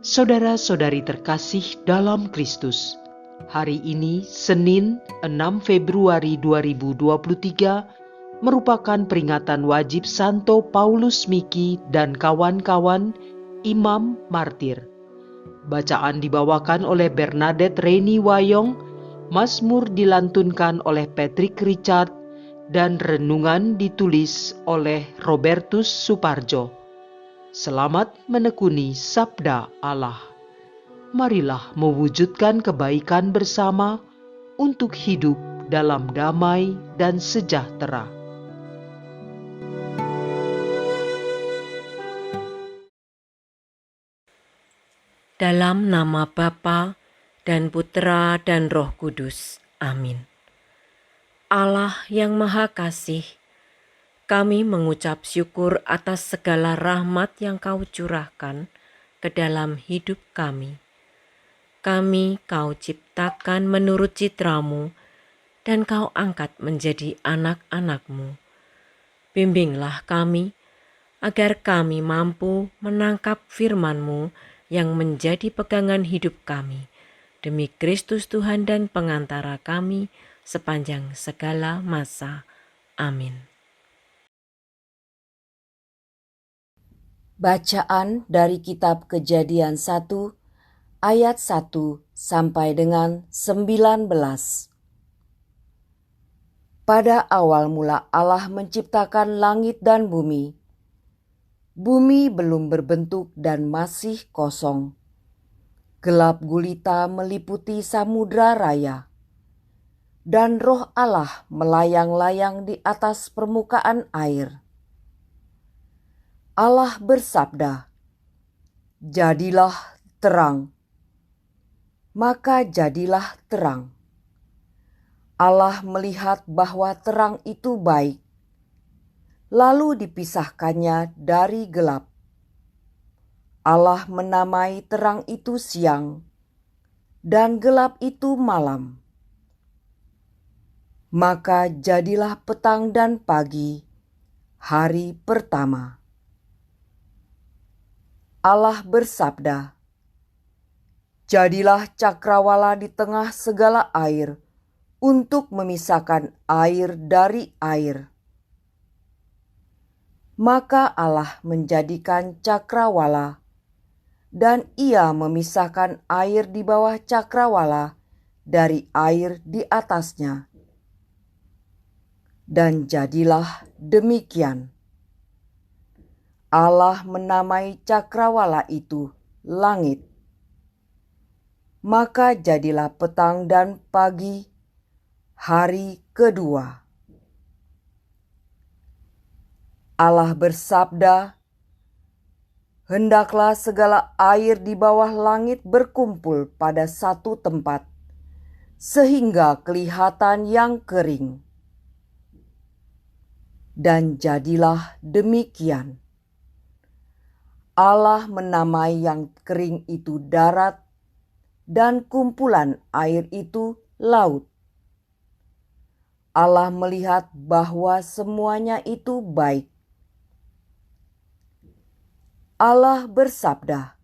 Saudara-saudari terkasih dalam Kristus, hari ini Senin 6 Februari 2023 merupakan peringatan wajib Santo Paulus Miki dan kawan-kawan Imam Martir. Bacaan dibawakan oleh Bernadette Reni Wayong, Mazmur dilantunkan oleh Patrick Richard, dan renungan ditulis oleh Robertus Suparjo. Selamat menekuni Sabda Allah. Marilah mewujudkan kebaikan bersama untuk hidup dalam damai dan sejahtera. Dalam nama Bapa dan Putra dan Roh Kudus. Amin. Allah yang Maha Kasih, kami mengucap syukur atas segala rahmat yang Kau curahkan ke dalam hidup kami. Kami Kau ciptakan menurut citra-Mu dan Kau angkat menjadi anak-anak-Mu. Bimbinglah kami agar kami mampu menangkap firman-Mu yang menjadi pegangan hidup kami, demi Kristus Tuhan dan pengantara kami sepanjang segala masa. Amin. Bacaan dari kitab Kejadian 1 ayat 1 sampai dengan 19. Pada awal mula Allah menciptakan langit dan bumi. Bumi belum berbentuk dan masih kosong. Gelap gulita meliputi samudra raya. Dan Roh Allah melayang-layang di atas permukaan air. Allah bersabda, "Jadilah terang." Maka jadilah terang. Allah melihat bahwa terang itu baik. Lalu dipisahkannya dari gelap. Allah menamai terang itu siang, dan gelap itu malam. Maka jadilah petang dan pagi, hari pertama. Allah bersabda, "Jadilah cakrawala di tengah segala air, untuk memisahkan air dari air." Maka Allah menjadikan cakrawala, dan Ia memisahkan air di bawah cakrawala dari air di atasnya. Dan jadilah demikian. Allah menamai cakrawala itu langit. Maka jadilah petang dan pagi, hari kedua. Allah bersabda, "Hendaklah segala air di bawah langit berkumpul pada satu tempat, sehingga kelihatan yang kering." Dan jadilah demikian. Allah menamai yang kering itu darat, dan kumpulan air itu laut. Allah melihat bahwa semuanya itu baik. Allah bersabda,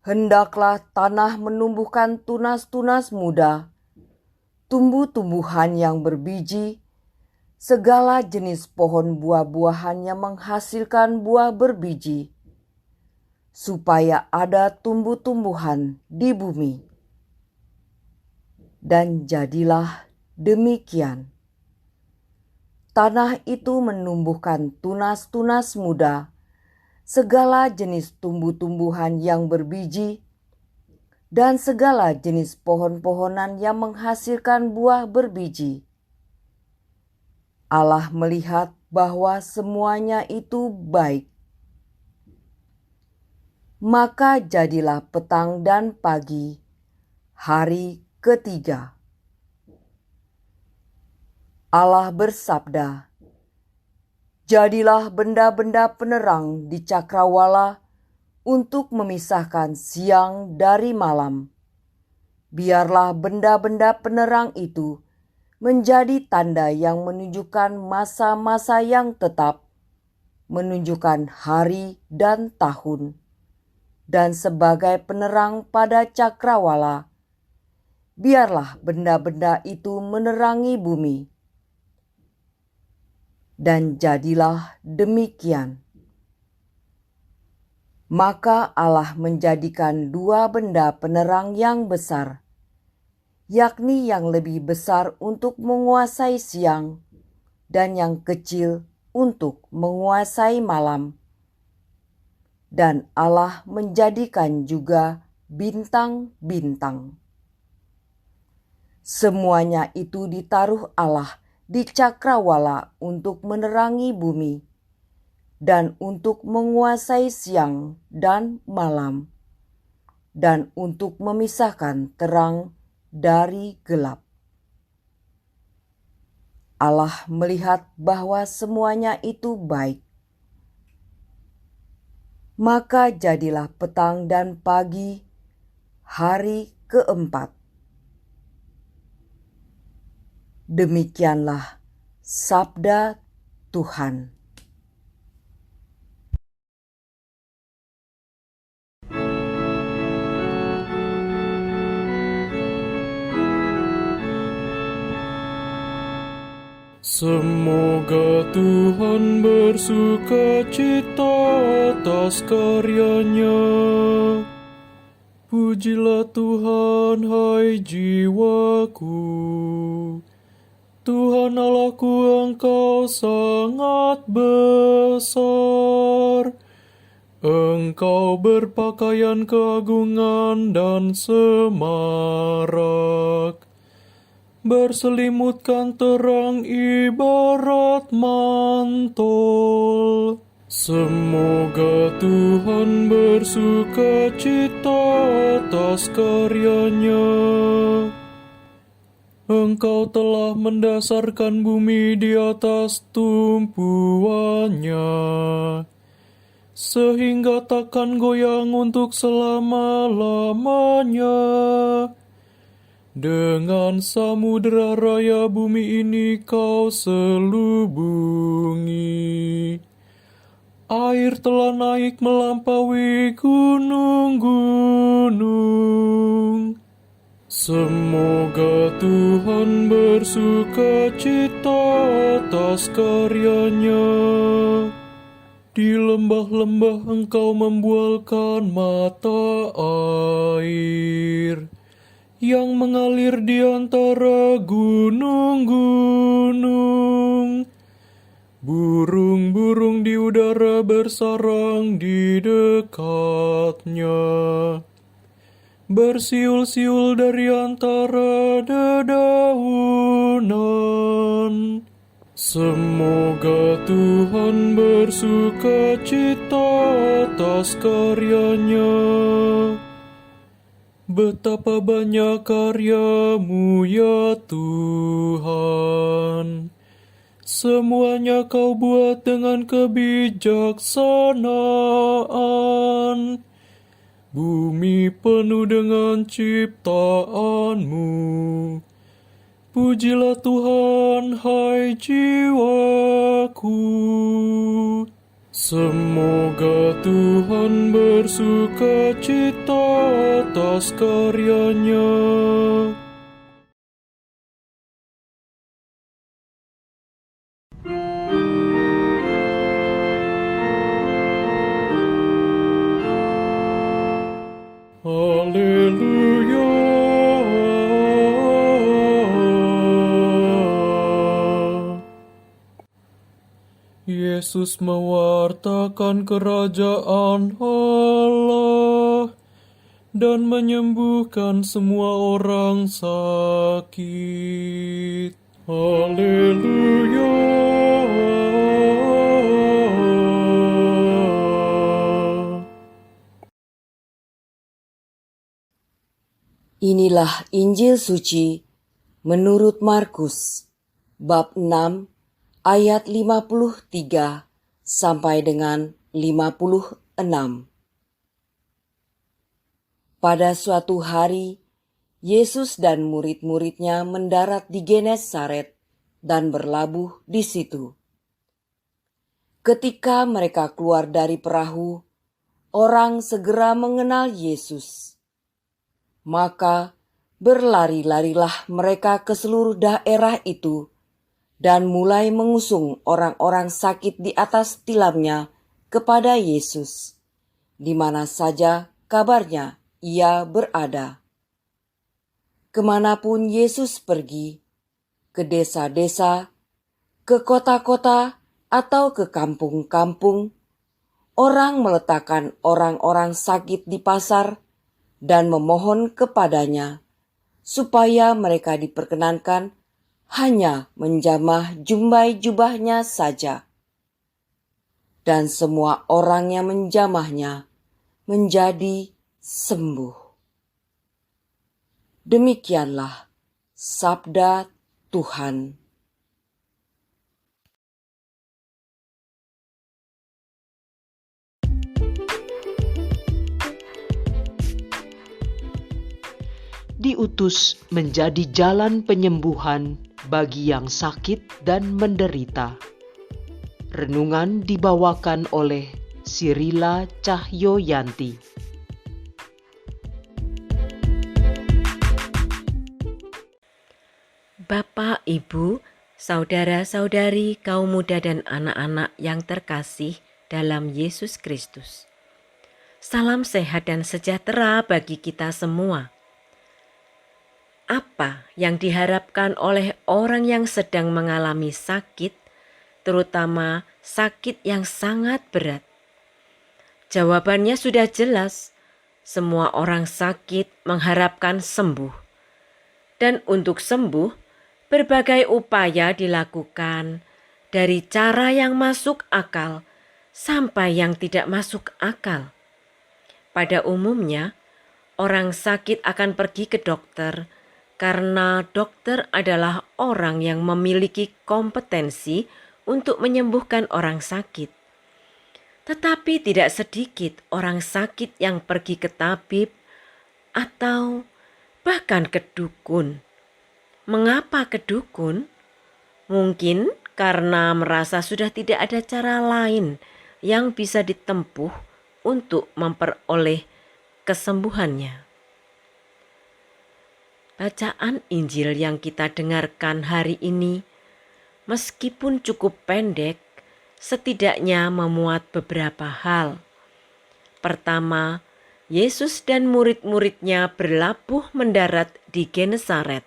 "Hendaklah tanah menumbuhkan tunas-tunas muda, tumbuh-tumbuhan yang berbiji, segala jenis pohon buah-buahan yang menghasilkan buah berbiji, supaya ada tumbuh-tumbuhan di bumi." Dan jadilah demikian. Tanah itu menumbuhkan tunas-tunas muda, segala jenis tumbuh-tumbuhan yang berbiji, dan segala jenis pohon-pohonan yang menghasilkan buah berbiji. Allah melihat bahwa semuanya itu baik. Maka jadilah petang dan pagi, hari ketiga. Allah bersabda, "Jadilah benda-benda penerang di cakrawala untuk memisahkan siang dari malam. Biarlah benda-benda penerang itu menjadi tanda yang menunjukkan masa-masa yang tetap, menunjukkan hari dan tahun. dan sebagai penerang pada cakrawala, biarlah benda-benda itu menerangi bumi. Dan jadilah demikian. Maka Allah menjadikan dua benda penerang yang besar, yakni yang lebih besar untuk menguasai siang dan yang kecil untuk menguasai malam. Dan Allah menjadikan juga bintang-bintang. Semuanya itu ditaruh Allah di cakrawala untuk menerangi bumi dan untuk menguasai siang dan malam dan untuk memisahkan terang dari gelap. Allah melihat bahwa semuanya itu baik. Maka jadilah petang dan pagi, hari keempat. Demikianlah sabda Tuhan. Semoga Tuhan bersuka cita atas karyanya. Pujilah Tuhan, hai jiwaku. Tuhan Allahku, Engkau sangat besar. Engkau berpakaian keagungan dan semarak, berselimutkan terang ibarat mantul. Semoga Tuhan bersuka cita atas karyanya. Engkau telah mendasarkan bumi di atas tumpuannya, sehingga takkan goyang untuk selama-lamanya. Dengan samudera raya bumi ini kau selubungi. Air telah naik melampaui gunung-gunung. Semoga Tuhan bersuka cita atas karyanya. Di lembah-lembah Engkau membualkan mata air yang mengalir di antara gunung-gunung. Burung-burung di udara bersarang di dekatnya, bersiul-siul dari antara dedaunan. Semoga Tuhan bersuka cita atas karyanya. Betapa banyak karya-Mu ya Tuhan. Semuanya Kau buat dengan kebijaksanaan. Bumi penuh dengan ciptaan-Mu. Pujilah Tuhan, hai jiwaku. Semoga Tuhan bersuka cita atas karyanya. Haleluya. Yesus mewartakan kerajaan Allah dan menyembuhkan semua orang sakit. Haleluya. Inilah Injil suci menurut Markus, bab 6, ayat 53 sampai dengan 56. Pada suatu hari, Yesus dan murid-muridnya mendarat di Genesaret dan berlabuh di situ. Ketika mereka keluar dari perahu, orang segera mengenal Yesus. Maka berlari-larilah mereka ke seluruh daerah itu dan mulai mengusung orang-orang sakit di atas tilamnya kepada Yesus, di mana saja kabarnya ia berada. Kemanapun Yesus pergi, ke desa-desa, ke kota-kota, atau ke kampung-kampung, orang meletakkan orang-orang sakit di pasar dan memohon kepadanya supaya mereka diperkenankan hanya menjamah jumbai jubahnya saja. Dan semua orang yang menjamahnya menjadi sembuh. Demikianlah sabda Tuhan. Diutus menjadi jalan penyembuhan bagi yang sakit dan menderita. Renungan dibawakan oleh Sirila Cahyoyanti. Bapak, Ibu, saudara-saudari, kaum muda dan anak-anak yang terkasih dalam Yesus Kristus. Salam sehat dan sejahtera bagi kita semua. Apa yang diharapkan oleh orang yang sedang mengalami sakit, terutama sakit yang sangat berat? Jawabannya sudah jelas. Semua orang sakit mengharapkan sembuh. Dan untuk sembuh, berbagai upaya dilakukan, dari cara yang masuk akal sampai yang tidak masuk akal. Pada umumnya, orang sakit akan pergi ke dokter karena dokter adalah orang yang memiliki kompetensi untuk menyembuhkan orang sakit. Tetapi tidak sedikit orang sakit yang pergi ke tabib atau bahkan ke dukun. Mengapa ke dukun? Mungkin karena merasa sudah tidak ada cara lain yang bisa ditempuh untuk memperoleh kesembuhannya. Bacaan Injil yang kita dengarkan hari ini, meskipun cukup pendek, setidaknya memuat beberapa hal. Pertama, Yesus dan murid-muridnya berlabuh mendarat di Genesaret.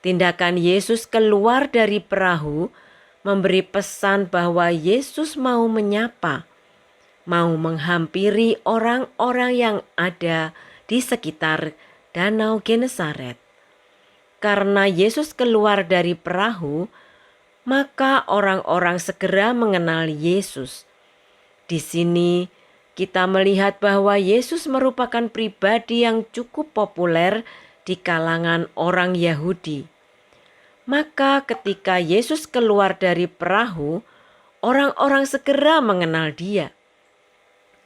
Tindakan Yesus keluar dari perahu memberi pesan bahwa Yesus mau menyapa, mau menghampiri orang-orang yang ada di sekitar Danau Genesaret. Karena Yesus keluar dari perahu, maka orang-orang segera mengenal Yesus. Di sini kita melihat bahwa Yesus merupakan pribadi yang cukup populer di kalangan orang Yahudi. Maka ketika Yesus keluar dari perahu, orang-orang segera mengenal Dia.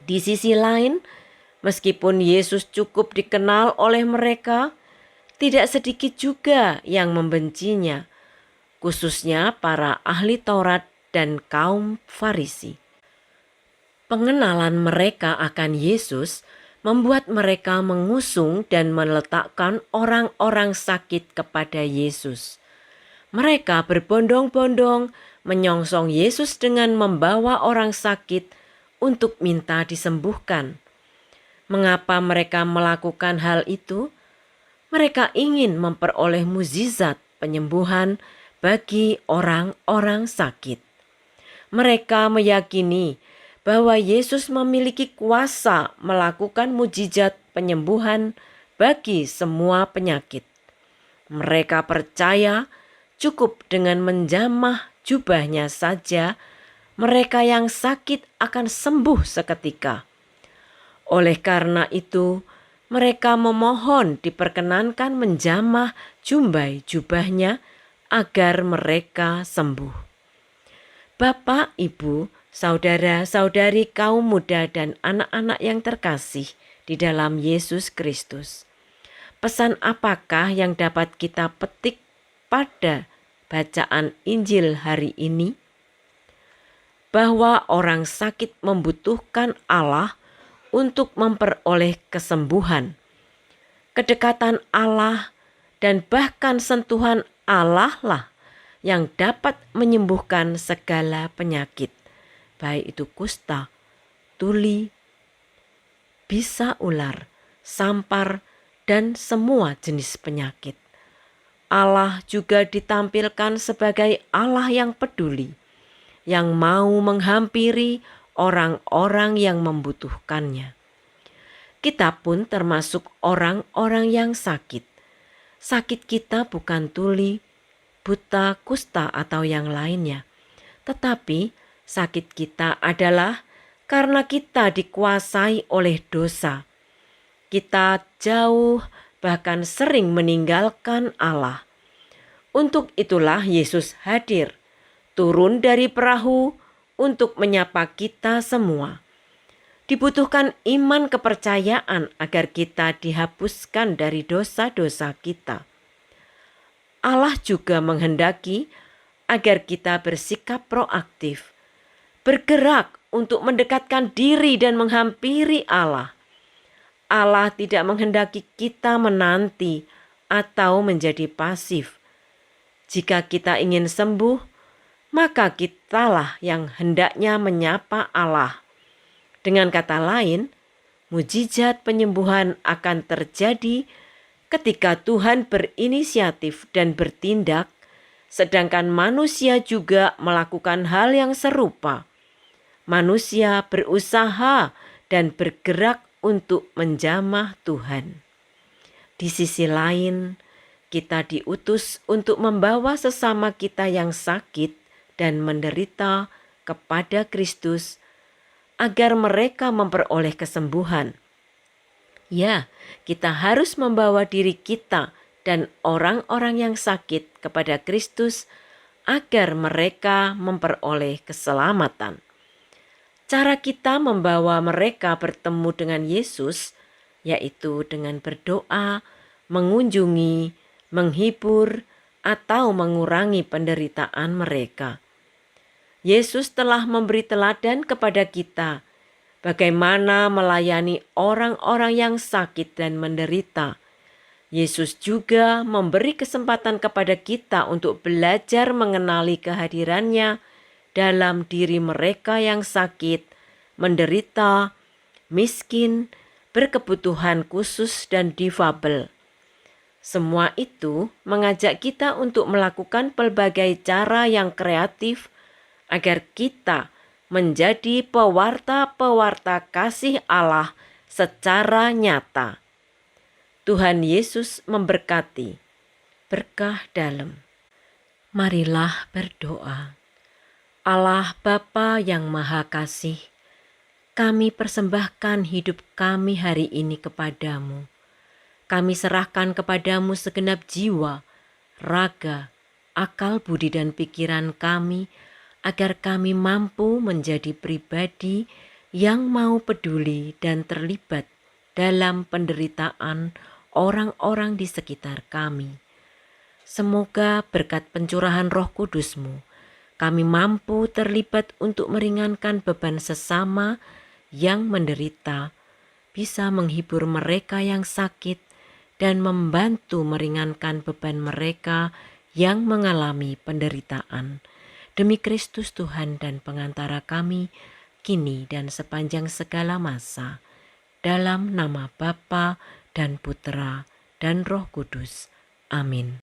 Di sisi lain, meskipun Yesus cukup dikenal oleh mereka, tidak sedikit juga yang membencinya, khususnya para ahli Taurat dan kaum Farisi. Pengenalan mereka akan Yesus membuat mereka mengusung dan meletakkan orang-orang sakit kepada Yesus. Mereka berbondong-bondong menyongsong Yesus dengan membawa orang sakit untuk minta disembuhkan. Mengapa mereka melakukan hal itu? Mereka ingin memperoleh mukjizat penyembuhan bagi orang-orang sakit. Mereka meyakini bahwa Yesus memiliki kuasa melakukan mukjizat penyembuhan bagi semua penyakit. Mereka percaya cukup dengan menjamah jubahnya saja, mereka yang sakit akan sembuh seketika. Oleh karena itu, mereka memohon diperkenankan menjamah jumbai jubahnya agar mereka sembuh. Bapak, Ibu, saudara-saudari kaum muda dan anak-anak yang terkasih di dalam Yesus Kristus. Pesan apakah yang dapat kita petik pada bacaan Injil hari ini? Bahwa orang sakit membutuhkan Allah untuk memperoleh kesembuhan, kedekatan Allah, dan bahkan sentuhan Allah lah yang dapat menyembuhkan segala penyakit, baik itu kusta, tuli, bisa ular, sampar, dan semua jenis penyakit. Allah juga ditampilkan sebagai Allah yang peduli, yang mau menghampiri orang-orang yang membutuhkannya. Kita pun termasuk orang-orang yang sakit. Sakit kita bukan tuli, buta, kusta, atau yang lainnya. Tetapi sakit kita adalah karena kita dikuasai oleh dosa. Kita jauh, bahkan sering meninggalkan Allah. Untuk itulah Yesus hadir, turun dari perahu untuk menyapa kita semua. Dibutuhkan iman kepercayaan agar kita dihapuskan dari dosa-dosa kita. Allah juga menghendaki agar kita bersikap proaktif, bergerak untuk mendekatkan diri dan menghampiri Allah. Allah tidak menghendaki kita menanti atau menjadi pasif. Jika kita ingin sembuh, maka kitalah yang hendaknya menyapa Allah. Dengan kata lain, mujizat penyembuhan akan terjadi ketika Tuhan berinisiatif dan bertindak, sedangkan manusia juga melakukan hal yang serupa. Manusia berusaha dan bergerak untuk menjamah Tuhan. Di sisi lain, kita diutus untuk membawa sesama kita yang sakit dan menderita kepada Kristus agar mereka memperoleh kesembuhan. Ya, kita harus membawa diri kita dan orang-orang yang sakit kepada Kristus agar mereka memperoleh keselamatan. Cara kita membawa mereka bertemu dengan Yesus, yaitu dengan berdoa, mengunjungi, menghibur, atau mengurangi penderitaan mereka. Yesus telah memberi teladan kepada kita bagaimana melayani orang-orang yang sakit dan menderita. Yesus juga memberi kesempatan kepada kita untuk belajar mengenali kehadirannya dalam diri mereka yang sakit, menderita, miskin, berkebutuhan khusus, dan difabel. Semua itu mengajak kita untuk melakukan pelbagai cara yang kreatif agar kita menjadi pewarta-pewarta kasih Allah secara nyata. Tuhan Yesus memberkati. Berkah dalam. Marilah berdoa. Allah Bapa yang Maha Kasih, kami persembahkan hidup kami hari ini kepadamu. Kami serahkan kepadamu segenap jiwa, raga, akal budi dan pikiran kami, agar kami mampu menjadi pribadi yang mau peduli dan terlibat dalam penderitaan orang-orang di sekitar kami. Semoga berkat pencurahan Roh Kudus-Mu, kami mampu terlibat untuk meringankan beban sesama yang menderita, bisa menghibur mereka yang sakit, dan membantu meringankan beban mereka yang mengalami penderitaan. Demi Kristus Tuhan dan pengantara kami, kini dan sepanjang segala masa, dalam nama Bapa dan Putra dan Roh Kudus. Amin.